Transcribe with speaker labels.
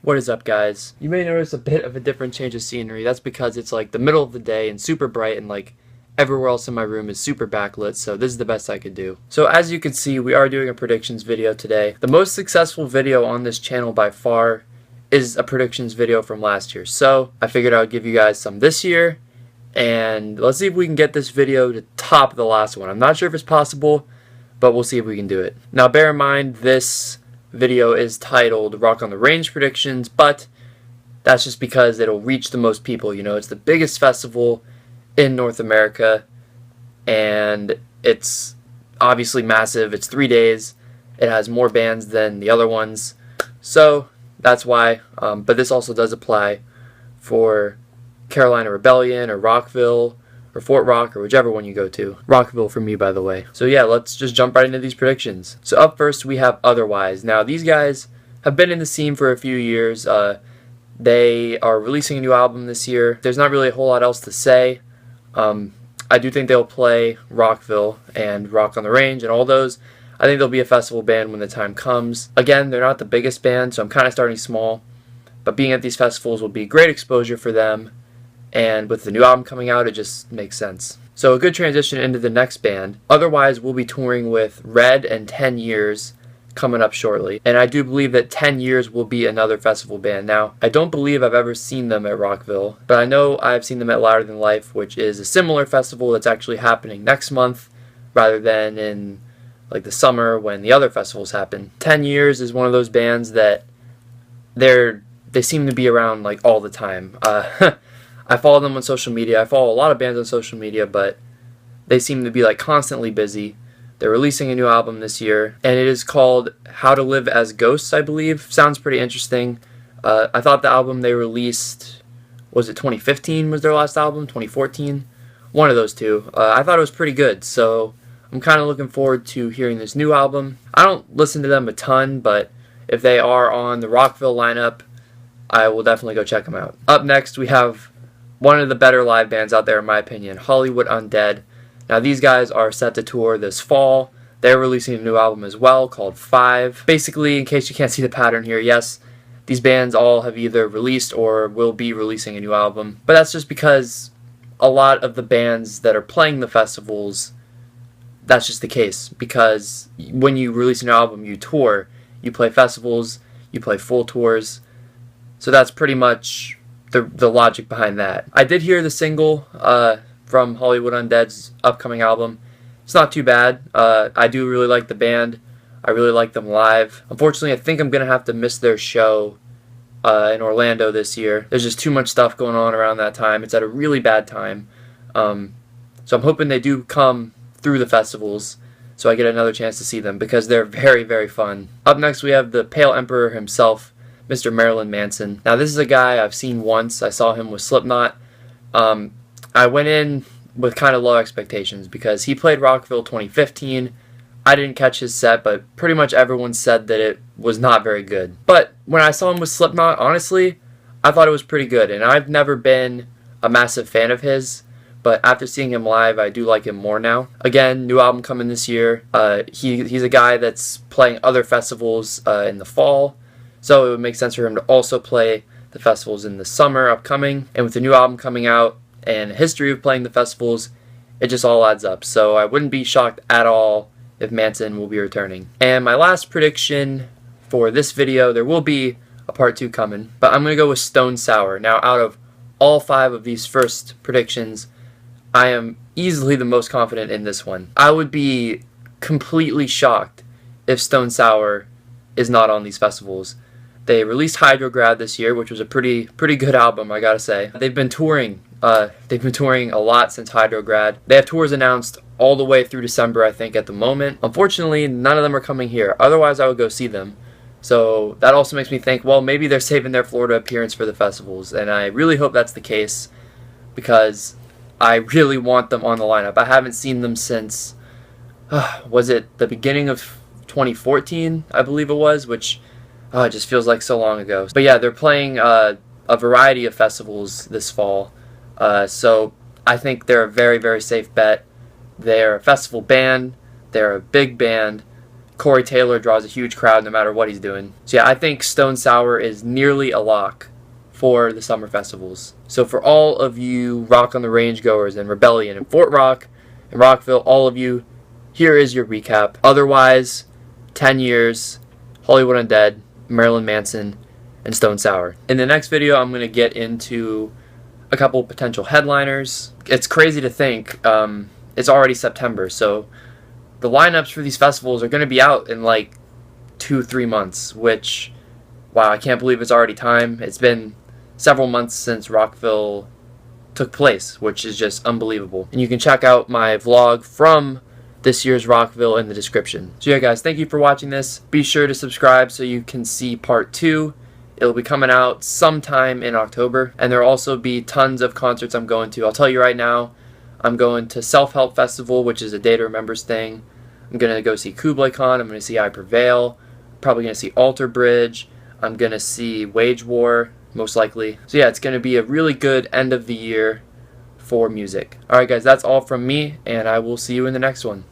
Speaker 1: What is up, guys? You may notice a bit of a different change of scenery. That's because it's like the middle of the day and super bright, and like everywhere else in my room is super backlit, so this is the best I could do. So as you can see, we are doing a predictions video today. The most successful video on this channel by far is a predictions video from last year. So I figured I would give you guys some this year, and let's see if we can get this video to top the last one. I'm not sure if it's possible, but we'll see if we can do it. Now bear in mind, this video is titled Rock on the Range Predictions, but that's just because it'll reach the most people. You know, it's the biggest festival in North America, and it's obviously massive. It's 3 days. It has more bands than the other ones, so that's why. But this also does apply for Carolina Rebellion or Rockville or Fort Rock or whichever one you go to. Rockville for me, by the way. So yeah, let's just jump right into these predictions. So up first we have Otherwise. Now these guys have been in the scene for a few years. They are releasing a new album this year. There's not really a whole lot else to say. I do think they'll play Rockville and Rock on the Range and all those. I think they'll be a festival band when the time comes. Again, they're not the biggest band, so I'm kind of starting small. But being at these festivals will be great exposure for them. And with the new album coming out, it just makes sense. So a good transition into the next band. Otherwise, we'll be touring with Red and 10 Years coming up shortly. And I do believe that 10 Years will be another festival band. Now, I don't believe I've ever seen them at Rockville, but I know I've seen them at Louder Than Life, which is a similar festival that's actually happening next month rather than in like the summer when the other festivals happen. 10 Years is one of those bands that they seem to be around like all the time. I follow them on social media. I follow a lot of bands on social media, but they seem to be like constantly busy. They're releasing a new album this year, and it is called How to Live as Ghosts, I believe. Sounds pretty interesting. I thought the album they released, was it 2015 was their last album? 2014? One of those two. I thought it was pretty good, so I'm kind of looking forward to hearing this new album. I don't listen to them a ton, but if they are on the Rockville lineup, I will definitely go check them out. Up next, we have one of the better live bands out there, in my opinion, Hollywood Undead. Now, these guys are set to tour this fall. They're releasing a new album as well called 5. Basically, in case you can't see the pattern here, yes, these bands all have either released or will be releasing a new album. But that's just because a lot of the bands that are playing the festivals, that's just the case. Because when you release an album, you tour. You play festivals, you play full tours. So that's pretty much the logic behind that. I did hear the single from Hollywood Undead's upcoming album. It's not too bad. I do really like the band. I really like them live. Unfortunately, I think I'm going to have to miss their show in Orlando this year. There's just too much stuff going on around that time. It's at a really bad time. So I'm hoping they do come through the festivals so I get another chance to see them because they're very, very fun. Up next, we have the Pale Emperor himself, Mr. Marilyn Manson. Now, this is a guy I've seen once. I saw him with Slipknot. I went in with kind of low expectations because he played Rockville 2015. I didn't catch his set, but pretty much everyone said that it was not very good. But when I saw him with Slipknot, honestly, I thought it was pretty good. And I've never been a massive fan of his, but after seeing him live, I do like him more now. Again, new album coming this year. He's a guy that's playing other festivals in the fall. So it would make sense for him to also play the festivals in the summer upcoming. And with the new album coming out and a history of playing the festivals, it just all adds up. So I wouldn't be shocked at all if Manson will be returning. And my last prediction for this video, there will be a part 2 coming, but I'm going to go with Stone Sour. Now, out of all 5 of these first predictions, I am easily the most confident in this one. I would be completely shocked if Stone Sour is not on these festivals. They released Hydrograd this year, which was a pretty good album, I gotta say. They've been touring. They've been touring a lot since Hydrograd. They have tours announced all the way through December, I think, at the moment. Unfortunately, none of them are coming here. Otherwise, I would go see them. So that also makes me think, well, maybe they're saving their Florida appearance for the festivals. And I really hope that's the case because I really want them on the lineup. I haven't seen them since, was it the beginning of 2014, I believe it was, which it just feels like so long ago. But yeah, they're playing a variety of festivals this fall. So I think they're a very, very safe bet. They're a festival band. They're a big band. Corey Taylor draws a huge crowd no matter what he's doing. So yeah, I think Stone Sour is nearly a lock for the summer festivals. So for all of you Rock on the Range goers and Rebellion and Fort Rock and Rockville, all of you, here is your recap. Otherwise, 10 Years, Hollywood Undead, Marilyn Manson, and Stone Sour. In the next video, I'm going to get into a couple potential headliners. It's crazy to think it's already September, so the lineups for these festivals are going to be out in like 2-3 months, which, wow, I can't believe it's already time. It's been several months since Rockville took place, which is just unbelievable. And you can check out my vlog from this year's Rockville in the description. So yeah, guys, thank you for watching this. Be sure to subscribe so you can see part 2. It'll be coming out sometime in October, and there'll also be tons of concerts I'm going to. I'll tell you right now, I'm going to Self Help Festival, which is a Day to Remember's thing. I'm going to go see Kublai Khan. I'm going to see I Prevail. Probably going to see Alter Bridge. I'm going to see Wage War, most likely. So yeah, it's going to be a really good end of the year for music. Alright guys, that's all from me, and I will see you in the next one.